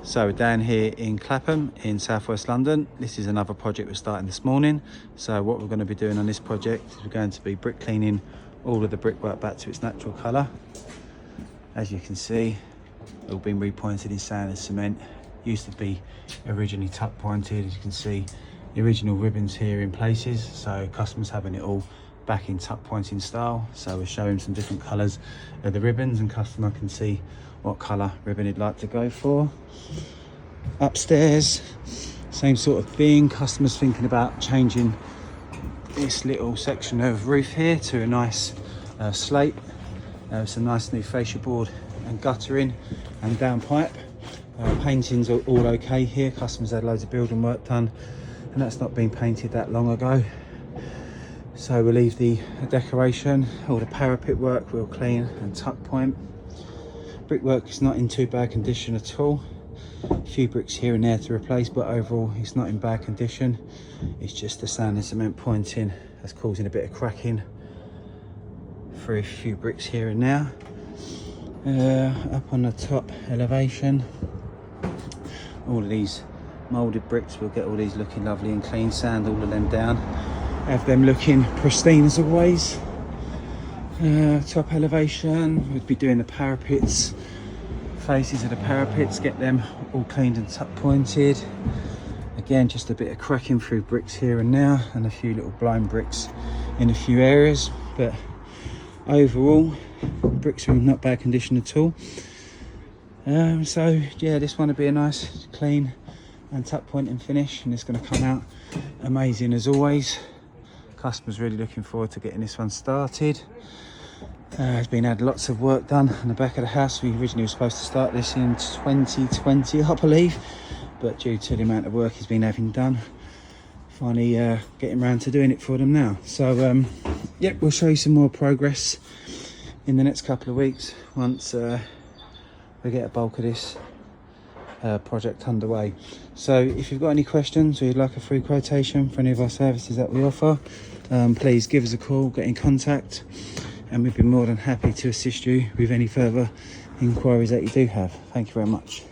So we're down here in Clapham in southwest London. This is another project we're starting this morning. So what we're going to be doing on this project is we're going to be brick cleaning all of the brickwork back to its natural colour. As you can see, it's all been repointed in sand and cement. Used to be originally tuck pointed. As you can see, the original ribbons here in places, so customers having it all back in tuck pointing style. So we're showing some different colours of the ribbons, and customer can see what colour ribbon he'd like to go for. Upstairs, same sort of thing. Customers thinking about changing this little section of roof here to a nice slate. Some nice new fascia board and guttering and downpipe. Paintings are all okay here. Customers had loads of building work done, and that's not been painted that long ago. So we'll leave the decoration. All the parapet work we'll clean and tuck point. Brickwork is not in too bad condition at all. A few bricks here and there to replace, but overall it's not in bad condition. It's just the sand and cement pointing that's causing a bit of cracking through a few bricks here and there. Up on the top elevation, all of these moulded bricks, we'll get all these looking lovely and clean, sand all of them down, have them looking pristine as always. Top elevation, we'd be doing the parapets, faces of the parapets, get them all cleaned and tuck pointed. Again, just a bit of cracking through bricks here and there, and a few little blind bricks in a few areas, but overall bricks are in not bad condition at all. So yeah, this one will be a nice clean and tuck point and finish, and it's going to come out amazing as always. Customer's really looking forward to getting this one started. There's been had lots of work done on the back of the house. We originally were supposed to start this in 2020, I believe, but due to the amount of work he's been having done, finally getting around to doing it for them now. So yep, we'll show you some more progress in the next couple of weeks once we get a bulk of this project underway. So if you've got any questions or you'd like a free quotation for any of our services that we offer, please give us a call, get in contact, and we'd be more than happy to assist you with any further inquiries that you do have. Thank you very much.